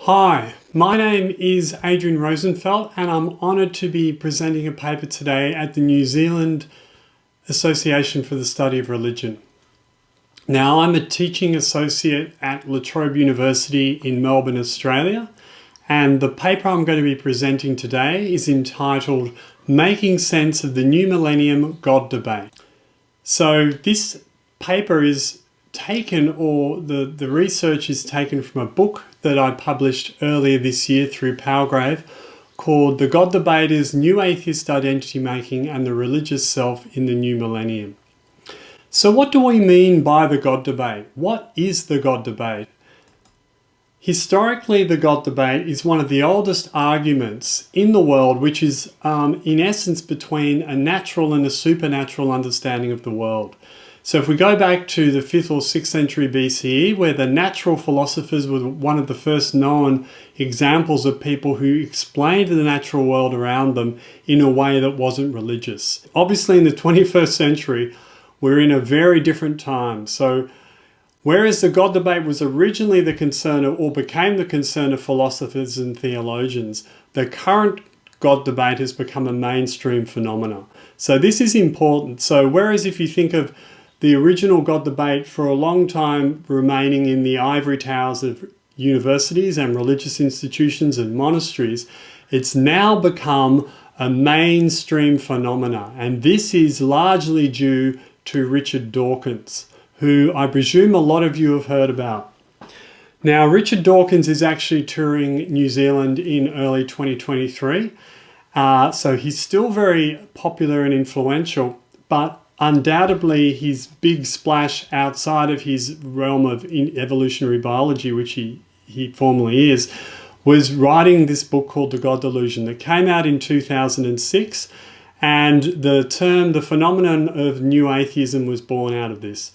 Hi, my name is Adrian Rosenfeld and I'm honoured to be presenting a paper today at the New Zealand Association for the Study of Religion. Now, I'm a teaching associate at La Trobe University in Melbourne, Australia, and the paper I'm going to be presenting today is entitled Making Sense of the New Millennium God Debate. So this paper is taken, or the research is taken from a book that I published earlier this year through Palgrave called The God Debaters, New Atheist Identity Making and the Religious Self in the New Millennium. So what do we mean by the God debate? What is the God debate? Historically, the God debate is one of the oldest arguments in the world, which is in essence between a natural and a supernatural understanding of the world. So if we go back to the 5th or 6th century BCE, where the natural philosophers were one of the first known examples of people who explained the natural world around them in a way that wasn't religious. Obviously in the 21st century, we're in a very different time. So whereas the God debate was originally the concern of, or became the concern of philosophers and theologians, the current God debate has become a mainstream phenomenon. So this is important. So whereas if you think of the original God debate for a long time remaining in the ivory towers of universities and religious institutions and monasteries, it's now become a mainstream phenomena. And this is largely due to Richard Dawkins, who I presume a lot of you have heard about. Now, Richard Dawkins is actually touring New Zealand in early 2023. So he's still very popular and influential, but undoubtedly his big splash outside of his realm of evolutionary biology, which he formerly is, was writing this book called The God Delusion that came out in 2006. And the phenomenon of new atheism was born out of this.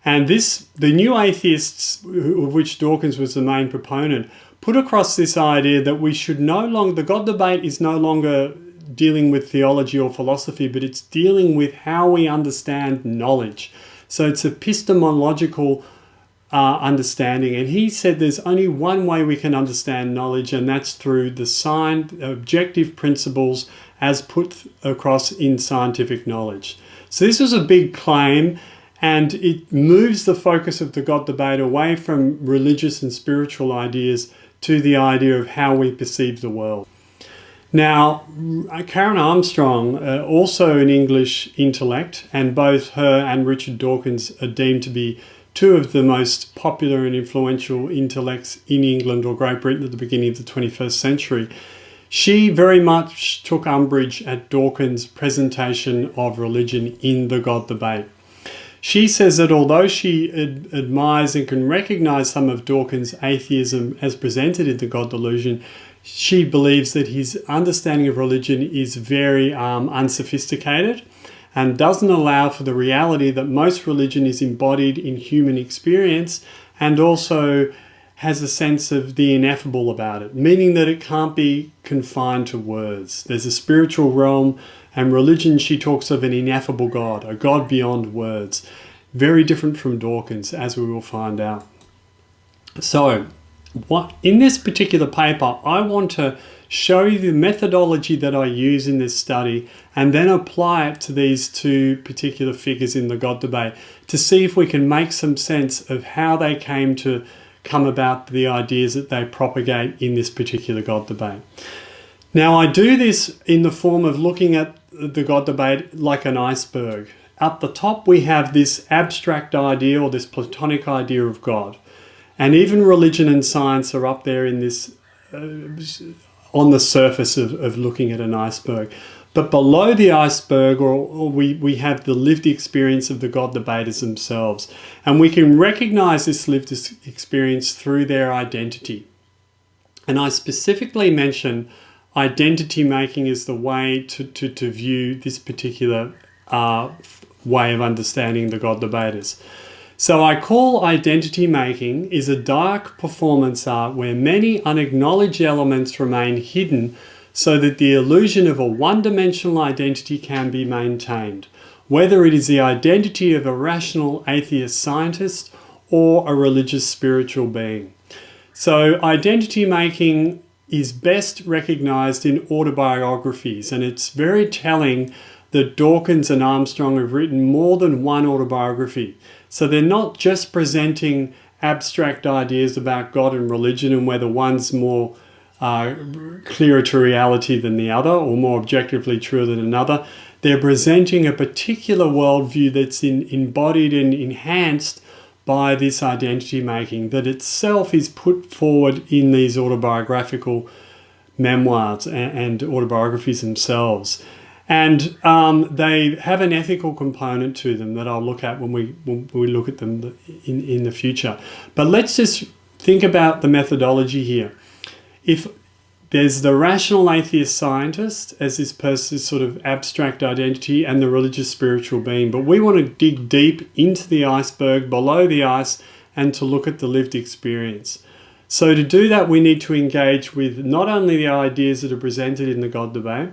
And the new atheists, of which Dawkins was the main proponent, put across this idea that the God debate is no longer dealing with theology or philosophy, but it's dealing with how we understand knowledge. So it's epistemological understanding. And he said there's only one way we can understand knowledge, and that's through the objective principles as put across in scientific knowledge. So this was a big claim, and it moves the focus of the God debate away from religious and spiritual ideas to the idea of how we perceive the world. Now, Karen Armstrong, also an English intellect, and both her and Richard Dawkins are deemed to be two of the most popular and influential intellects in England or Great Britain at the beginning of the 21st century. She very much took umbrage at Dawkins' presentation of religion in the God debate. She says that although she admires and can recognize some of Dawkins' atheism as presented in the God Delusion, she believes that his understanding of religion is very unsophisticated and doesn't allow for the reality that most religion is embodied in human experience, and also has a sense of the ineffable about it, meaning that it can't be confined to words. There's a spiritual realm, and religion, she talks of an ineffable God, a God beyond words. Very different from Dawkins, as we will find out. So, in this particular paper, I want to show you the methodology that I use in this study and then apply it to these two particular figures in the God debate to see if we can make some sense of how they came to come about the ideas that they propagate in this particular God debate. Now, I do this in the form of looking at the God debate like an iceberg. At the top, we have this abstract idea, or this Platonic idea of God. And even religion and science are up there in this, on the surface of looking at an iceberg. But below the iceberg, we have the lived experience of the God debaters themselves. And we can recognize this lived experience through their identity. And I specifically mention identity making as the way to view this particular way of understanding the God debaters. So I call identity making is a dark performance art where many unacknowledged elements remain hidden so that the illusion of a one-dimensional identity can be maintained, whether it is the identity of a rational atheist scientist or a religious spiritual being. So identity making is best recognized in autobiographies, and it's very telling that Dawkins and Armstrong have written more than one autobiography. So they're not just presenting abstract ideas about God and religion and whether one's more clearer to reality than the other or more objectively true than another. They're presenting a particular worldview that's embodied and enhanced by this identity making that itself is put forward in these autobiographical memoirs and autobiographies themselves. And they have an ethical component to them that I'll look at when we look at them in the future. But let's just think about the methodology here. If there's the rational atheist scientist as this person's sort of abstract identity and the religious spiritual being, but we want to dig deep into the iceberg, below the ice, and to look at the lived experience. So to do that, we need to engage with not only the ideas that are presented in the God debate,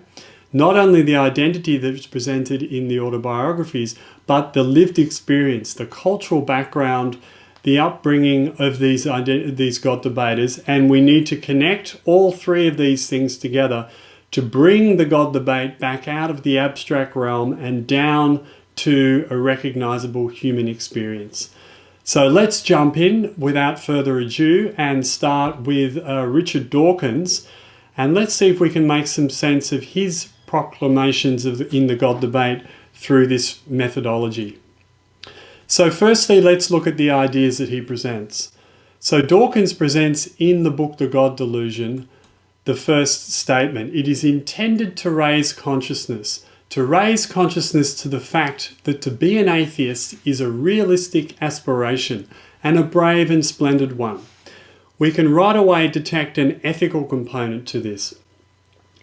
not only the identity that's presented in the autobiographies, but the lived experience, the cultural background, the upbringing of these God debaters, and we need to connect all three of these things together to bring the God debate back out of the abstract realm and down to a recognizable human experience. So let's jump in without further ado and start with Richard Dawkins, and let's see if we can make some sense of his proclamations in the God debate through this methodology. So firstly, let's look at the ideas that he presents. So Dawkins presents in the book The God Delusion the first statement. It is intended to raise consciousness to the fact that to be an atheist is a realistic aspiration and a brave and splendid one. We can right away detect an ethical component to this.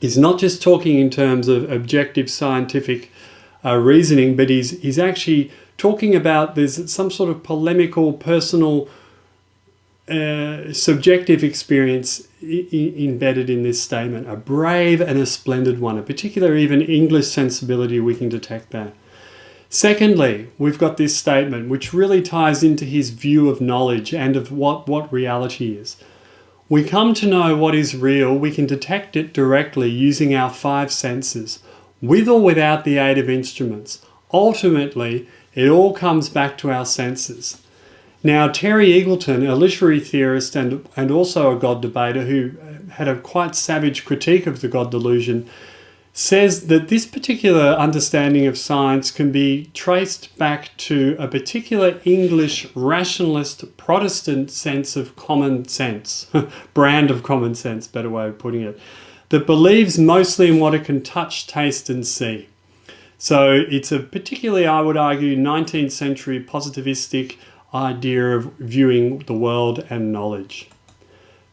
He's not just talking in terms of objective scientific reasoning, but he's actually talking about there's some sort of polemical, personal, subjective experience embedded in this statement. A brave and a splendid one. A particular even English sensibility, we can detect that. Secondly, we've got this statement which really ties into his view of knowledge and of what reality is. We come to know what is real, we can detect it directly using our five senses, with or without the aid of instruments. Ultimately, it all comes back to our senses. Now, Terry Eagleton, a literary theorist and also a God debater who had a quite savage critique of the God delusion, says that this particular understanding of science can be traced back to a particular English rationalist Protestant sense of common sense, brand of common sense, better way of putting it, that believes mostly in what it can touch, taste and see. So it's a particularly, I would argue, 19th century positivistic idea of viewing the world and knowledge.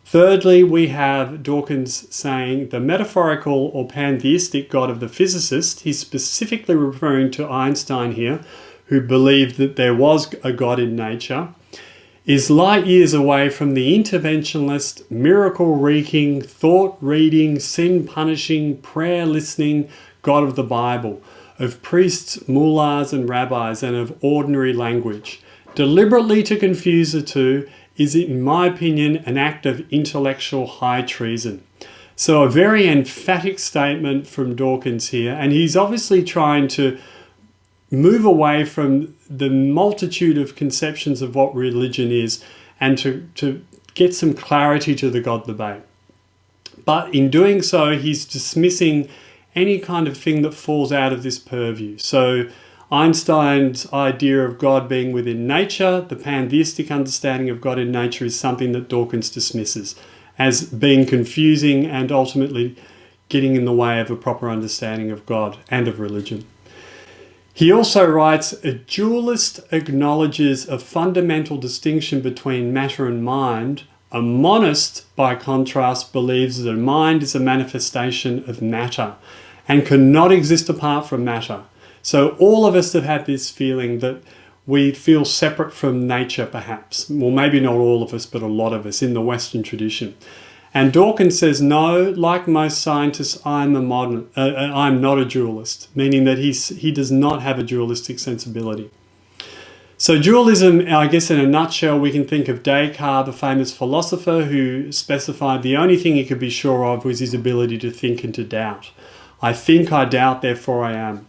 Thirdly, we have Dawkins saying the metaphorical or pantheistic God of the physicist, he's specifically referring to Einstein here, who believed that there was a God in nature, is light years away from the interventionist, miracle-wreaking, thought-reading, sin-punishing, prayer-listening God of the Bible, of priests, mullahs and rabbis, and of ordinary language. Deliberately to confuse the two is, in my opinion, an act of intellectual high treason. So a very emphatic statement from Dawkins here, and he's obviously trying to move away from the multitude of conceptions of what religion is and to get some clarity to the God debate. But in doing so, he's dismissing any kind of thing that falls out of this purview. So Einstein's idea of God being within nature, the pantheistic understanding of God in nature, is something that Dawkins dismisses as being confusing and ultimately getting in the way of a proper understanding of God and of religion. He also writes, a dualist acknowledges a fundamental distinction between matter and mind. A monist, by contrast, believes that a mind is a manifestation of matter and cannot exist apart from matter. So all of us have had this feeling that we feel separate from nature, perhaps. Well, maybe not all of us, but a lot of us in the Western tradition. And Dawkins says, no, like most scientists, I'm not a dualist, meaning that he does not have a dualistic sensibility. So dualism, I guess in a nutshell, we can think of Descartes, the famous philosopher, who specified the only thing he could be sure of was his ability to think and to doubt. I think, I doubt, therefore I am.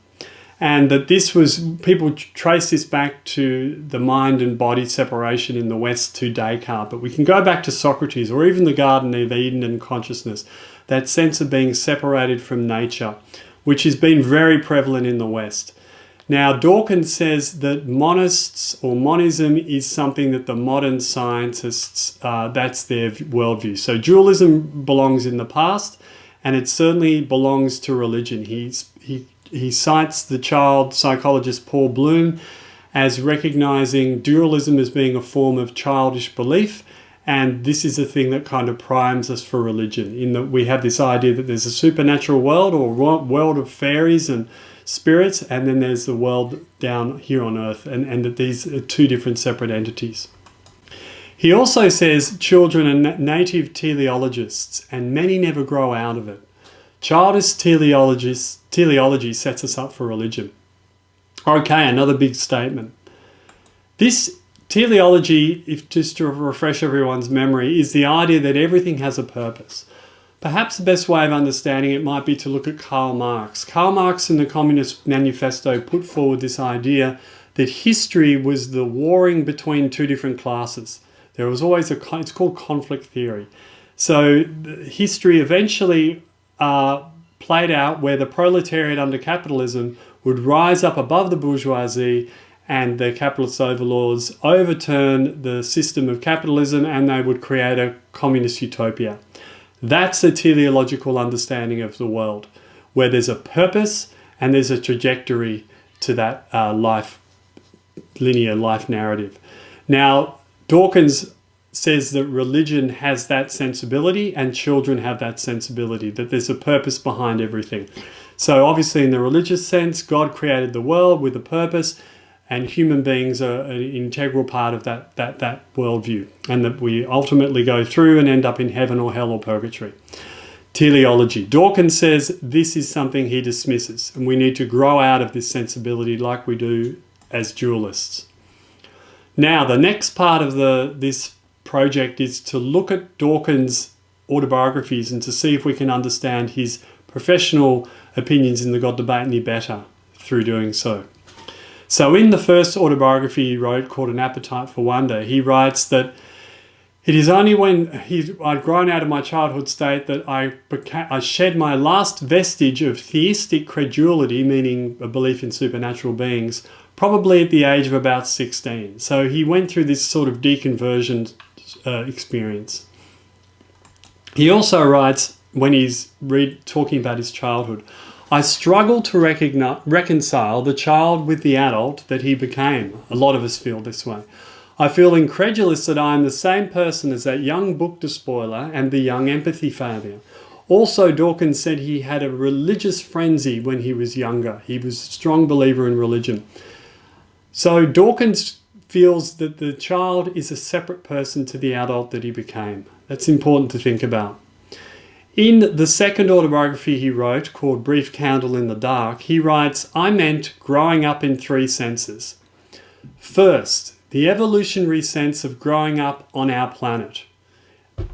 And that this was, people trace this back to the mind and body separation in the West to Descartes, but we can go back to Socrates or even the Garden of Eden and consciousness, that sense of being separated from nature, which has been very prevalent in the West. Now, Dawkins says that monists or monism is something that the modern scientists, that's their worldview. So dualism belongs in the past, and it certainly belongs to religion. He cites the child psychologist Paul Bloom as recognizing dualism as being a form of childish belief, and this is a thing that kind of primes us for religion, in that we have this idea that there's a supernatural world or world of fairies and spirits, and then there's the world down here on earth, and that these are two different separate entities. He also says children are native teleologists, and many never grow out of it. Childish teleology sets us up for religion. Okay, another big statement. This teleology, if just to refresh everyone's memory, is the idea that everything has a purpose. Perhaps the best way of understanding it might be to look at Karl Marx. Karl Marx in the Communist Manifesto put forward this idea that history was the warring between two different classes. There was always it's called conflict theory. So history eventually played out where the proletariat under capitalism would rise up above the bourgeoisie, and the capitalist overlords overturn the system of capitalism, and they would create a communist utopia. That's a teleological understanding of the world, where there's a purpose and there's a trajectory to that linear life narrative. Now, Dawkins says that religion has that sensibility and children have that sensibility, that there's a purpose behind everything. So obviously in the religious sense, God created the world with a purpose, and human beings are an integral part of that worldview, and that we ultimately go through and end up in heaven or hell or purgatory. Teleology. Dawkins says this is something he dismisses, and we need to grow out of this sensibility like we do as dualists. Now, the next part of this project is to look at Dawkins' autobiographies and to see if we can understand his professional opinions in the God Debate any better through doing so. So in the first autobiography he wrote, called An Appetite for Wonder, he writes that it is only when I'd grown out of my childhood state that I shed my last vestige of theistic credulity, meaning a belief in supernatural beings, probably at the age of about 16. So he went through this sort of deconversion experience. He also writes, when he's talking about his childhood, I struggle to reconcile the child with the adult that he became. A lot of us feel this way. I feel incredulous that I am the same person as that young book despoiler and the young empathy failure. Also, Dawkins said he had a religious frenzy when he was younger. He was a strong believer in religion. So Dawkins feels that the child is a separate person to the adult that he became. That's important to think about. In the second autobiography he wrote, called Brief Candle in the Dark, he writes, I meant growing up in three senses. First, the evolutionary sense of growing up on our planet.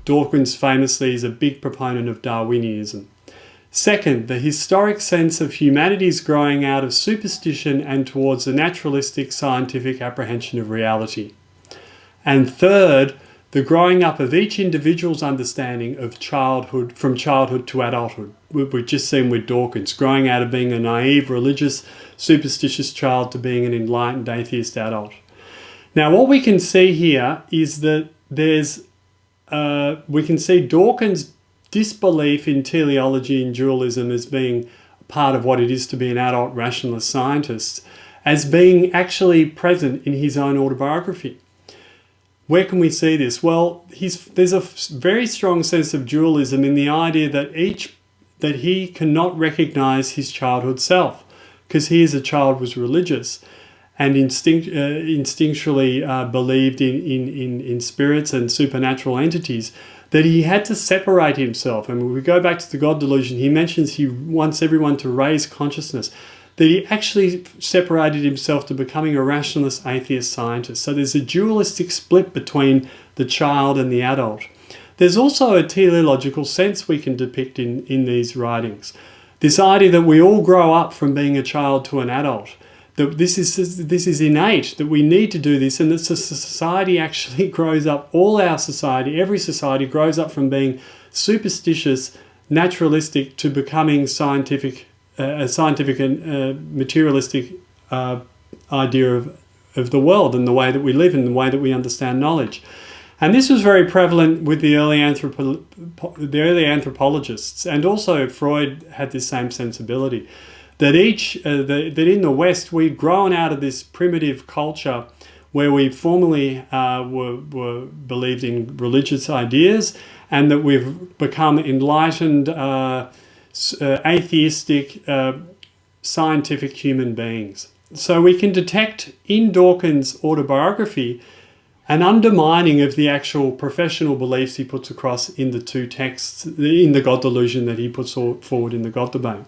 Dawkins famously is a big proponent of Darwinianism. Second, the historic sense of humanity's growing out of superstition and towards a naturalistic scientific apprehension of reality. And third, the growing up of each individual's understanding of childhood, from childhood to adulthood. We've just seen with Dawkins, growing out of being a naive, religious, superstitious child to being an enlightened atheist adult. Now, what we can see here is that we can see Dawkins' disbelief in teleology and dualism as being part of what it is to be an adult rationalist scientist, as being actually present in his own autobiography. Where can we see this? Well, there's a very strong sense of dualism in the idea that he cannot recognize his childhood self, because he as a child was religious and instinctually believed in spirits and supernatural entities, that he had to separate himself. And when we go back to the God delusion, he mentions he wants everyone to raise consciousness, that he actually separated himself to becoming a rationalist atheist scientist. So there's a dualistic split between the child and the adult. There's also a teleological sense we can depict in these writings. This idea that we all grow up from being a child to an adult, that this is innate, that we need to do this, and that society actually grows up, all our society, every society grows up from being superstitious, naturalistic, to becoming scientific, a scientific and materialistic idea of the world and the way that we live and the way that we understand knowledge. And this was very prevalent with the early anthropologists, and also Freud had this same sensibility, that that in the West we'd grown out of this primitive culture where we formerly were believed in religious ideas, and that we've become enlightened, atheistic, scientific human beings. So we can detect in Dawkins' autobiography an undermining of the actual professional beliefs he puts across in the two texts, in the God Delusion that he puts forward in the God Debate.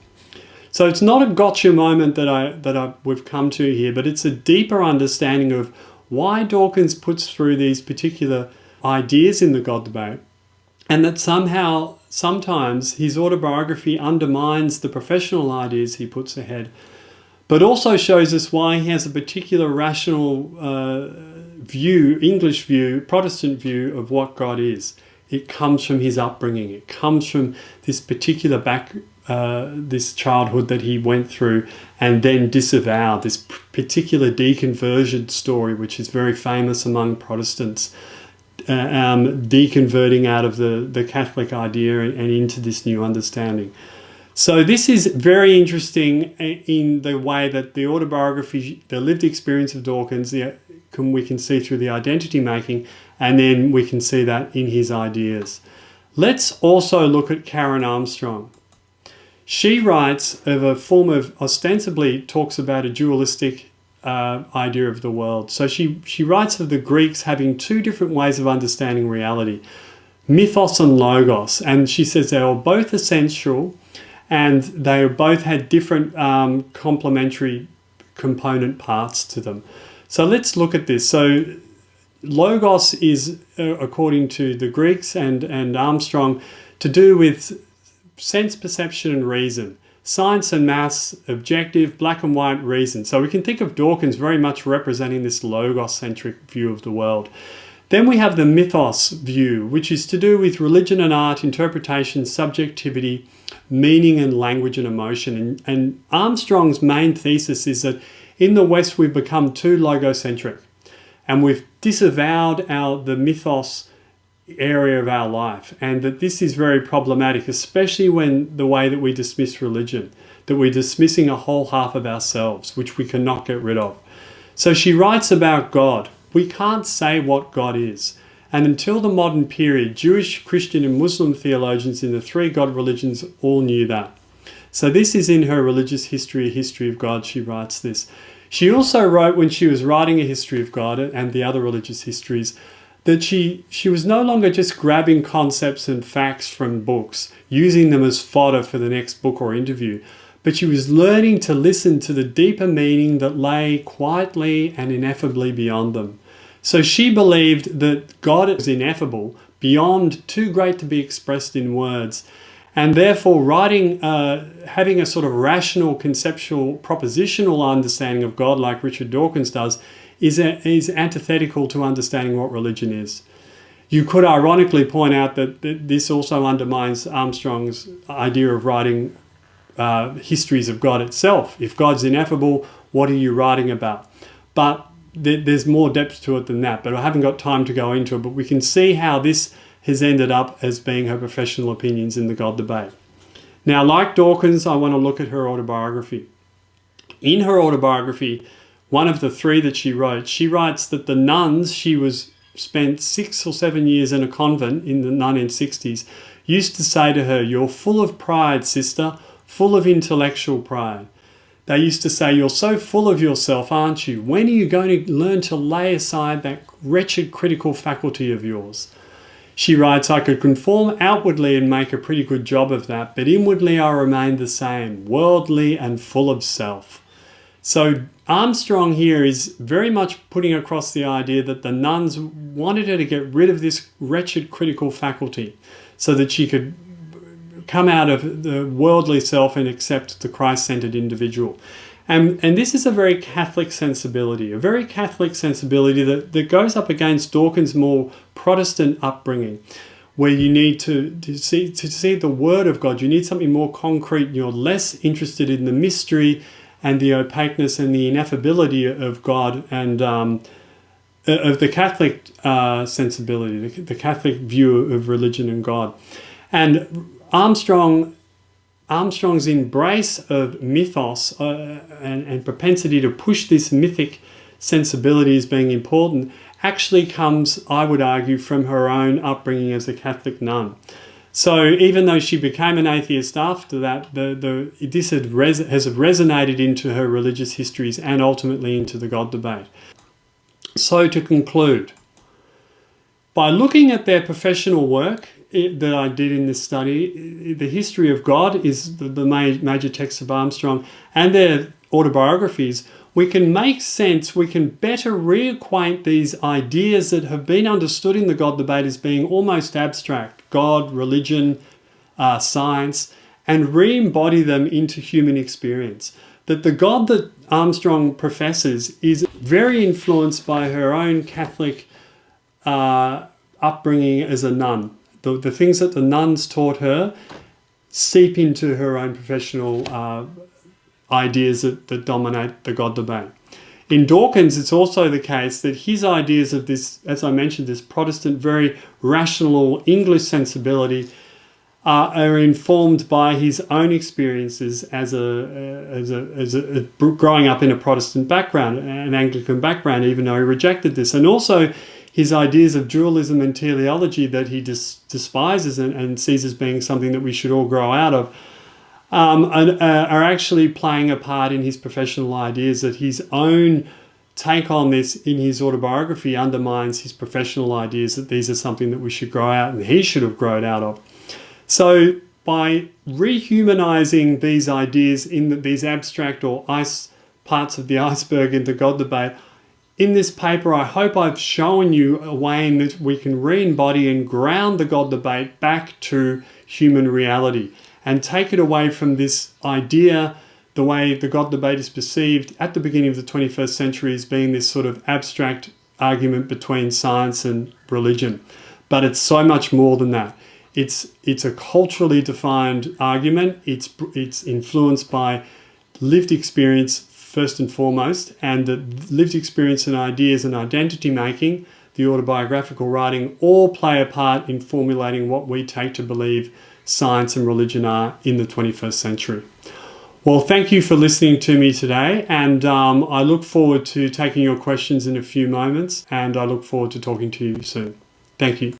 So it's not a gotcha moment that we've come to here, but it's a deeper understanding of why Dawkins puts through these particular ideas in the God Debate, and that sometimes his autobiography undermines the professional ideas he puts ahead, but also shows us why he has a particular rational view, English view, Protestant view of what God is. It comes from his upbringing. It comes from this particular this childhood that he went through and then disavowed, this particular deconversion story, which is very famous among Protestants, deconverting out of the Catholic idea and into this new understanding. So this is very interesting in the way that the autobiography, the lived experience of Dawkins, we can see through the identity making, and then we can see that in his ideas. Let's also look at Karen Armstrong. She writes of a form of, ostensibly talks about a dualistic idea of the world. So she writes of the Greeks having two different ways of understanding reality, mythos and logos, and she says they were both essential and they both had different complementary component parts to them. So let's look at this. So logos is, according to the Greeks and Armstrong, to do with sense, perception and reason. Science and maths, objective, black and white reason. So we can think of Dawkins very much representing this logos-centric view of the world. Then we have the mythos view, which is to do with religion and art, interpretation, subjectivity, meaning and language and emotion. And Armstrong's main thesis is that in the West we've become too logocentric and we've disavowed the mythos area of our life, and that this is very problematic, especially when the way that we dismiss religion, that we're dismissing a whole half of ourselves, which we cannot get rid of. So she writes about God. We can't say what God is. And until the modern period, Jewish, Christian and Muslim theologians in the three God religions all knew that. So this is in her religious history, A History of God, she writes this. She also wrote, when she was writing A History of God and the other religious histories, that she was no longer just grabbing concepts and facts from books, using them as fodder for the next book or interview, but she was learning to listen to the deeper meaning that lay quietly and ineffably beyond them. So she believed that God is ineffable, beyond, too great to be expressed in words, and therefore having a sort of rational, conceptual, propositional understanding of God like Richard Dawkins does is antithetical to understanding what religion is. You could ironically point out that this also undermines Armstrong's idea of writing histories of God itself. If God's ineffable, what are you writing about? But there's more depth to it than that, but I haven't got time to go into it, but we can see how this has ended up as being her professional opinions in the God Debate. Now, like Dawkins, I want to look at her autobiography. In her autobiography, one of the three that she wrote, she writes that the nuns, spent 6 or 7 years in a convent in the 1960s, used to say to her, "You're full of pride, sister, full of intellectual pride." They used to say, "You're so full of yourself, aren't you? When are you going to learn to lay aside that wretched critical faculty of yours?" She writes, "I could conform outwardly and make a pretty good job of that, but inwardly I remained the same, worldly and full of self." So Armstrong here is very much putting across the idea that the nuns wanted her to get rid of this wretched critical faculty so that she could come out of the worldly self and accept the Christ-centered individual. And this is a very Catholic sensibility, that goes up against Dawkins' more Protestant upbringing, where you need to see the Word of God. You need something more concrete. You're less interested in the mystery and the opaqueness and the ineffability of God and of the Catholic sensibility, the Catholic view of religion and God. And Armstrong's embrace of mythos and propensity to push this mythic sensibility as being important actually comes, I would argue, from her own upbringing as a Catholic nun. So even though she became an atheist after that, this has resonated into her religious histories and ultimately into the God debate. So to conclude, by looking at their professional work that I did in this study, The History of God is the major text of Armstrong, and their autobiographies, we can make sense, we can better reacquaint these ideas that have been understood in the God debate as being almost abstract, God, religion, science, and re-embody them into human experience. That the God that Armstrong professes is very influenced by her own Catholic upbringing as a nun. The things that the nuns taught her seep into her own professional ideas that dominate the God debate. In Dawkins, it's also the case that his ideas of this, as I mentioned, this Protestant, very rational English sensibility are informed by his own experiences as growing up in a Protestant background, an Anglican background, even though he rejected this. And also his ideas of dualism and teleology that he despises and sees as being something that we should all grow out of, are actually playing a part in his professional ideas, that his own take on this in his autobiography undermines his professional ideas that these are something that we should grow out and he should have grown out of. So by rehumanizing these ideas in these abstract or parts of the iceberg in the God debate, in this paper, I hope I've shown you a way in which we can re-embody and ground the God debate back to human reality and take it away from this idea, the way the God debate is perceived at the beginning of the 21st century as being this sort of abstract argument between science and religion. But it's so much more than that. It's a culturally defined argument. It's influenced by lived experience first and foremost, and the lived experience and ideas and identity making, the autobiographical writing, all play a part in formulating what we take to believe science and religion are in the 21st century. Well, thank you for listening to me today, and I look forward to taking your questions in a few moments, and I look forward to talking to you soon. Thank you.